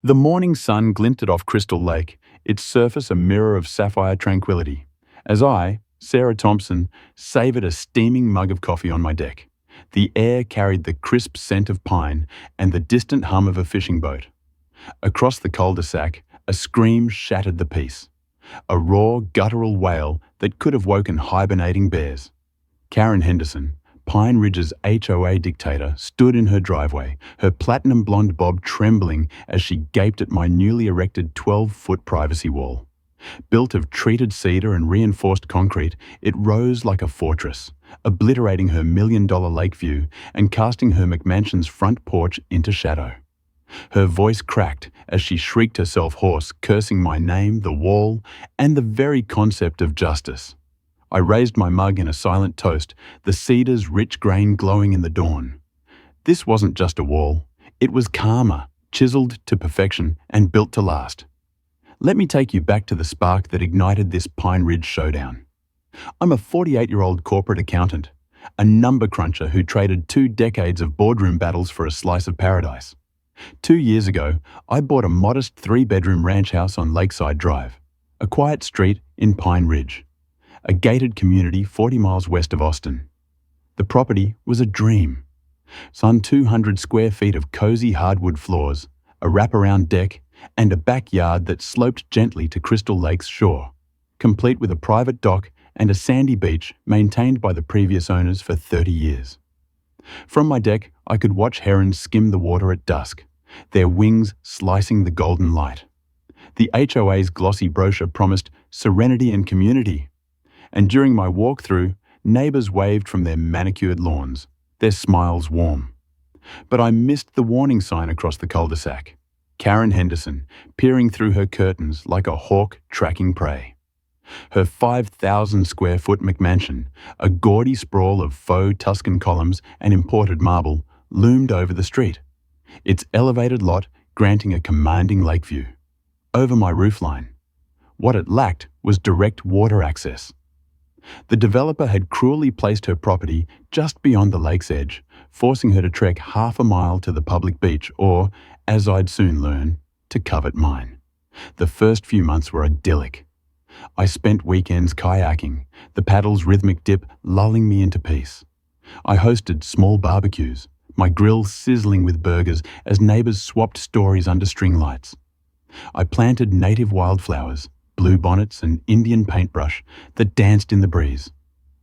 The morning sun glinted off Crystal Lake, its surface a mirror of sapphire tranquility, as I, Sarah Thompson, savoured a steaming mug of coffee on my deck. The air carried the crisp scent of pine and the distant hum of a fishing boat. Across the cul-de-sac, a scream shattered the peace, a raw, guttural wail that could have woken hibernating bears. Karen Henderson, Pine Ridge's HOA dictator, stood in her driveway, her platinum blonde bob trembling as she gaped at my newly erected 12-foot privacy wall. Built of treated cedar and reinforced concrete, it rose like a fortress, obliterating her million-dollar lake view and casting her McMansion's front porch into shadow. Her voice cracked as she shrieked herself hoarse, cursing my name, the wall, and the very concept of justice. I raised my mug in a silent toast, the cedar's rich grain glowing in the dawn. This wasn't just a wall. It was karma, chiseled to perfection and built to last. Let me take you back to the spark that ignited this Pine Ridge showdown. I'm a 48-year-old corporate accountant, a number cruncher who traded 2 decades of boardroom battles for a slice of paradise. 2 years ago, I bought a modest 3-bedroom ranch house on Lakeside Drive, a quiet street in Pine Ridge, a gated community 40 miles west of Austin. The property was a dream. Some 200 square feet of cozy hardwood floors, a wraparound deck, and a backyard that sloped gently to Crystal Lake's shore, complete with a private dock and a sandy beach maintained by the previous owners for 30 years. From my deck, I could watch herons skim the water at dusk, their wings slicing the golden light. The HOA's glossy brochure promised serenity and community, and during my walk-through, neighbours waved from their manicured lawns, their smiles warm. But I missed the warning sign across the cul-de-sac. Karen Henderson, peering through her curtains like a hawk tracking prey. Her 5,000-square-foot McMansion, a gaudy sprawl of faux Tuscan columns and imported marble, loomed over the street, its elevated lot granting a commanding lake view. Over my roofline. What it lacked was direct water access. The developer had cruelly placed her property just beyond the lake's edge, forcing her to trek half a mile to the public beach or, as I'd soon learn, to covet mine. The first few months were idyllic. I spent weekends kayaking, the paddle's rhythmic dip lulling me into peace. I hosted small barbecues, my grill sizzling with burgers as neighbours swapped stories under string lights. I planted native wildflowers, bluebonnets and Indian paintbrush that danced in the breeze,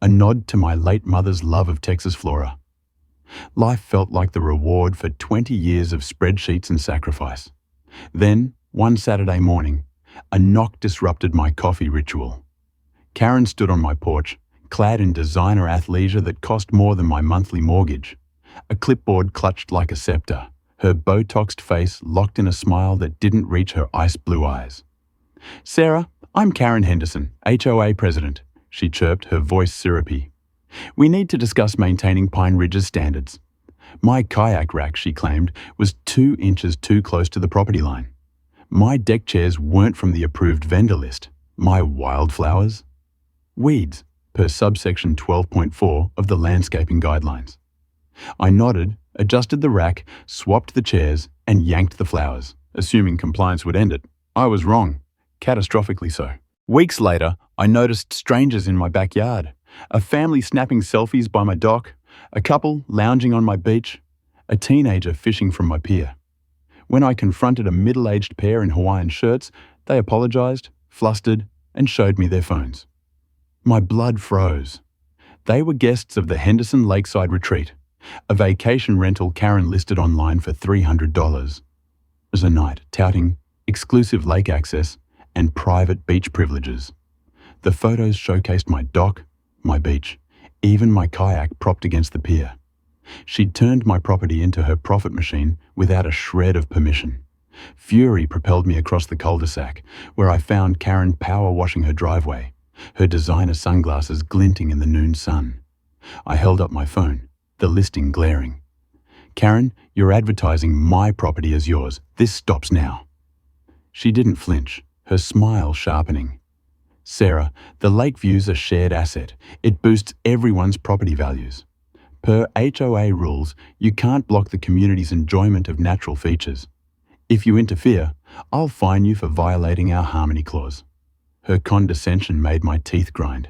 a nod to my late mother's love of Texas flora. Life felt like the reward for 20 years of spreadsheets and sacrifice. Then, one Saturday morning, a knock disrupted my coffee ritual. Karen stood on my porch, clad in designer athleisure that cost more than my monthly mortgage, a clipboard clutched like a scepter, her Botoxed face locked in a smile that didn't reach her ice-blue eyes. "Sarah, I'm Karen Henderson, HOA president," she chirped, her voice syrupy. "We need to discuss maintaining Pine Ridge's standards." My kayak rack, she claimed, was 2 inches too close to the property line. My deck chairs weren't from the approved vendor list. My wildflowers? Weeds, per subsection 12.4 of the landscaping guidelines. I nodded, adjusted the rack, swapped the chairs, and yanked the flowers, assuming compliance would end it. I was wrong. Catastrophically so. Weeks later, I noticed strangers in my backyard, a family snapping selfies by my dock, a couple lounging on my beach, a teenager fishing from my pier. When I confronted a middle-aged pair in Hawaiian shirts, they apologized, flustered, and showed me their phones. My blood froze. They were guests of the Henderson Lakeside Retreat, a vacation rental Karen listed online for $300 a night, touting exclusive lake access and private beach privileges. The photos showcased my dock, my beach, even my kayak propped against the pier. She'd turned my property into her profit machine without a shred of permission. Fury propelled me across the cul-de-sac, where I found Karen power washing her driveway, her designer sunglasses glinting in the noon sun. I held up my phone, the listing glaring. "Karen, you're advertising my property as yours. This stops now." She didn't flinch, her smile sharpening. "Sarah, the lake view's a shared asset. It boosts everyone's property values. Per HOA rules, you can't block the community's enjoyment of natural features. If you interfere, I'll fine you for violating our harmony clause. Her condescension made my teeth grind.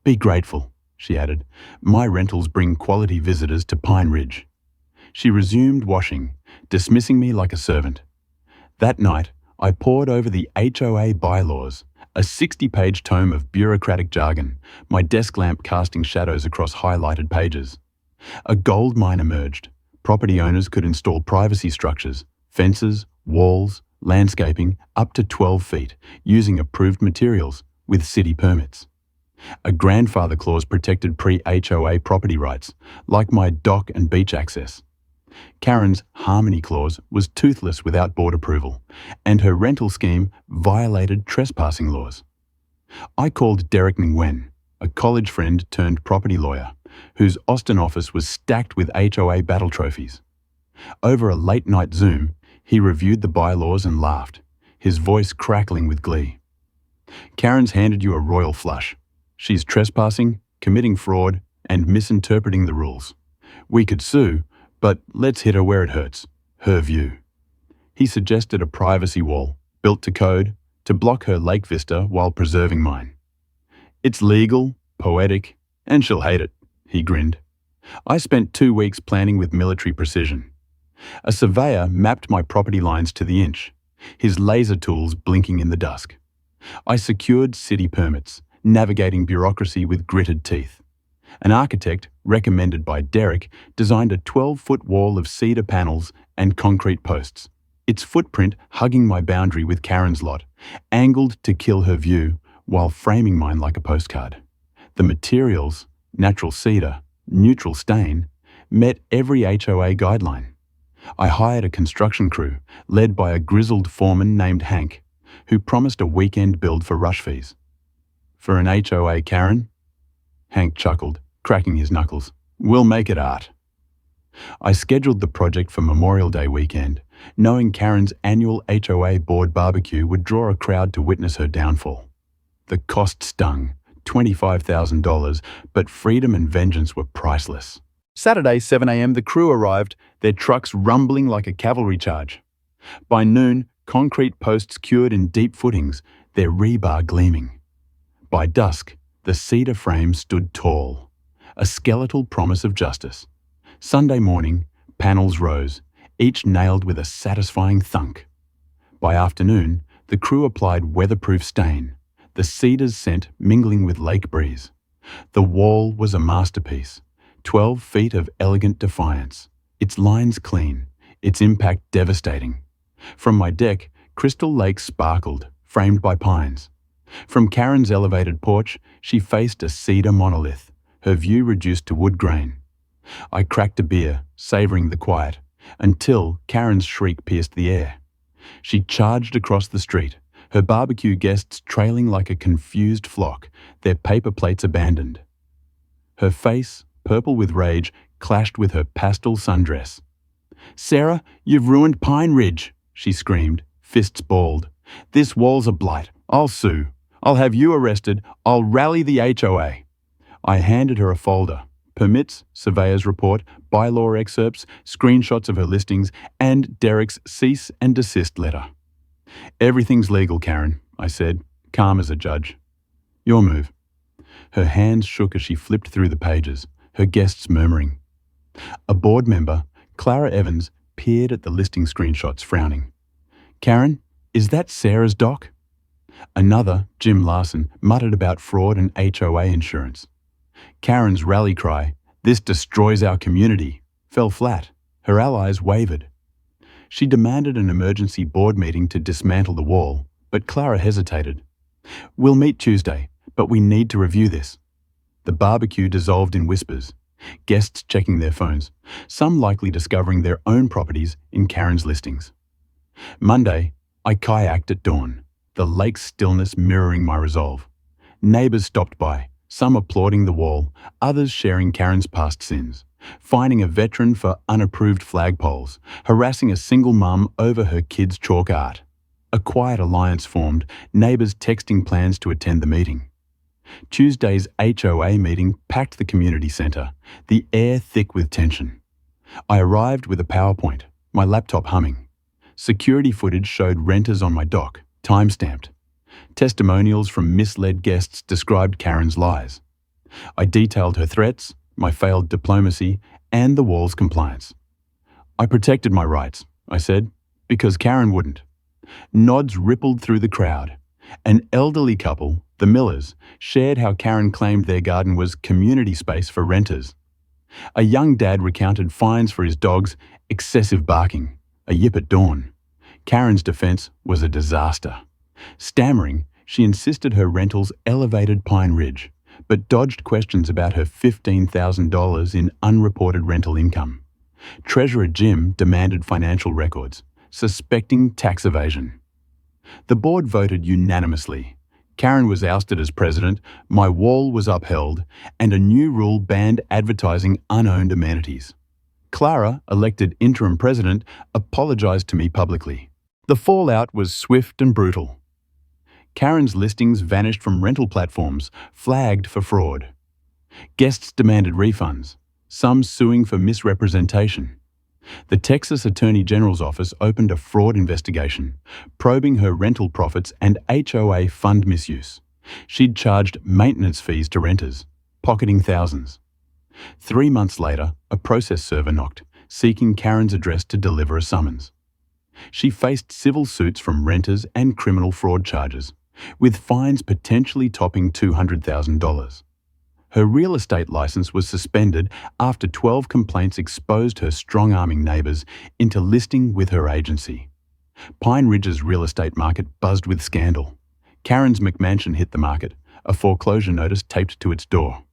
Be grateful, she added. My rentals bring quality visitors to Pine Ridge. She resumed washing, dismissing me like a servant. That night, I pored over the HOA bylaws, a 60-page tome of bureaucratic jargon, my desk lamp casting shadows across highlighted pages. A gold mine emerged. Property owners could install privacy structures, fences, walls, landscaping up to 12 feet, using approved materials with city permits. A grandfather clause protected pre-HOA property rights, like my dock and beach access. Karen's harmony clause was toothless without board approval, and her rental scheme violated trespassing laws. I called Derek Nguyen, a college friend turned property lawyer, whose Austin office was stacked with HOA battle trophies. Over a late-night Zoom, he reviewed the bylaws and laughed, his voice crackling with glee. Karen's handed you a royal flush. She's trespassing, committing fraud, and misinterpreting the rules. We could sue, but let's hit her where it hurts, her view. He suggested a privacy wall, built to code, to block her lake vista while preserving mine. It's legal, poetic, and she'll hate it, he grinned. I spent 2 weeks planning with military precision. A surveyor mapped my property lines to the inch, his laser tools blinking in the dusk. I secured city permits, navigating bureaucracy with gritted teeth. An architect, recommended by Derek, designed a 12-foot wall of cedar panels and concrete posts, its footprint hugging my boundary with Karen's lot, angled to kill her view while framing mine like a postcard. The materials, natural cedar, neutral stain, met every HOA guideline. I hired a construction crew, led by a grizzled foreman named Hank, who promised a weekend build for rush fees. For an HOA, Karen? Hank chuckled, cracking his knuckles. We'll make it art. I scheduled the project for Memorial Day weekend, knowing Karen's annual HOA board barbecue would draw a crowd to witness her downfall. The cost stung, $25,000, but freedom and vengeance were priceless. Saturday, 7 a.m., the crew arrived, their trucks rumbling like a cavalry charge. By noon, concrete posts cured in deep footings, their rebar gleaming. By dusk, the cedar frame stood tall, a skeletal promise of justice. Sunday morning, panels rose, each nailed with a satisfying thunk. By afternoon, the crew applied weatherproof stain, the cedar's scent mingling with lake breeze. The wall was a masterpiece, 12 feet of elegant defiance, its lines clean, its impact devastating. From my deck, Crystal Lake sparkled, framed by pines. From Karen's elevated porch, she faced a cedar monolith, her view reduced to wood grain. I cracked a beer, savoring the quiet, until Karen's shriek pierced the air. She charged across the street, her barbecue guests trailing like a confused flock, their paper plates abandoned. Her face, purple with rage, clashed with her pastel sundress. "Sarah, you've ruined Pine Ridge," she screamed, fists balled. "This wall's a blight. I'll sue. I'll have you arrested. I'll rally the HOA." I handed her a folder. Permits, surveyor's report, bylaw excerpts, screenshots of her listings, and Derek's cease and desist letter. "Everything's legal, Karen," I said, calm as a judge. "Your move." Her hands shook as she flipped through the pages, her guests murmuring. A board member, Clara Evans, peered at the listing screenshots, frowning. "Karen, is that Sarah's doc?" Another, Jim Larson, muttered about fraud and HOA insurance. Karen's rally cry, "This destroys our community," fell flat. Her allies wavered. She demanded an emergency board meeting to dismantle the wall, but Clara hesitated. "We'll meet Tuesday, but we need to review this." The barbecue dissolved in whispers, guests checking their phones, some likely discovering their own properties in Karen's listings. Monday, I kayaked at dawn, the lake's stillness mirroring my resolve. Neighbors stopped by, some applauding the wall, others sharing Karen's past sins, fining a veteran for unapproved flagpoles, harassing a single mum over her kids' chalk art. A quiet alliance formed, neighbors texting plans to attend the meeting. Tuesday's HOA meeting packed the community centre, the air thick with tension. I arrived with a PowerPoint, my laptop humming. Security footage showed renters on my dock, time-stamped. Testimonials from misled guests described Karen's lies. I detailed her threats, my failed diplomacy, and the wall's compliance. I protected my rights, I said, because Karen wouldn't. Nods rippled through the crowd. An elderly couple, the Millers, shared how Karen claimed their garden was community space for renters. A young dad recounted fines for his dog's excessive barking, a yip at dawn. Karen's defense was a disaster. Stammering, she insisted her rentals elevated Pine Ridge, but dodged questions about her $15,000 in unreported rental income. Treasurer Jim demanded financial records, suspecting tax evasion. The board voted unanimously. Karen was ousted as president, my wall was upheld, and a new rule banned advertising unowned amenities. Clara, elected interim president, apologized to me publicly. The fallout was swift and brutal. Karen's listings vanished from rental platforms, flagged for fraud. Guests demanded refunds, some suing for misrepresentation. The Texas Attorney General's office opened a fraud investigation, probing her rental profits and HOA fund misuse. She'd charged maintenance fees to renters, pocketing thousands. 3 months later, a process server knocked, seeking Karen's address to deliver a summons. She faced civil suits from renters and criminal fraud charges, with fines potentially topping $200,000. Her real estate license was suspended after 12 complaints exposed her strong-arming neighbours into listing with her agency. Pine Ridge's real estate market buzzed with scandal. Karen's McMansion hit the market, a foreclosure notice taped to its door.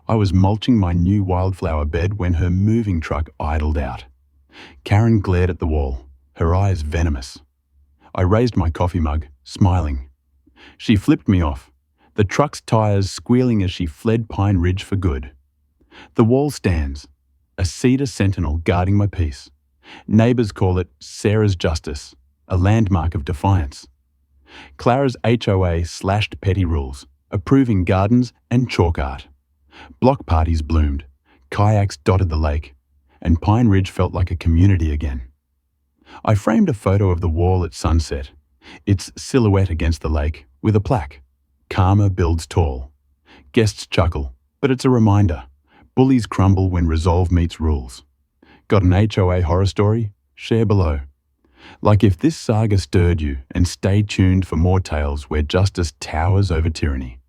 I was mulching my new wildflower bed when her moving truck idled out. Karen glared at the wall, her eyes venomous. I raised my coffee mug, smiling. She flipped me off, the truck's tires squealing as she fled Pine Ridge for good. The wall stands, a cedar sentinel guarding my peace. Neighbours call it Sarah's Justice, a landmark of defiance. Clara's HOA slashed petty rules, approving gardens and chalk art. Block parties bloomed, kayaks dotted the lake, and Pine Ridge felt like a community again. I framed a photo of the wall at sunset, its silhouette against the lake, with a plaque. Karma builds tall. Guests chuckle, but it's a reminder. Bullies crumble when resolve meets rules. Got an HOA horror story? Share below. Like if this saga stirred you, and stay tuned for more tales where justice towers over tyranny.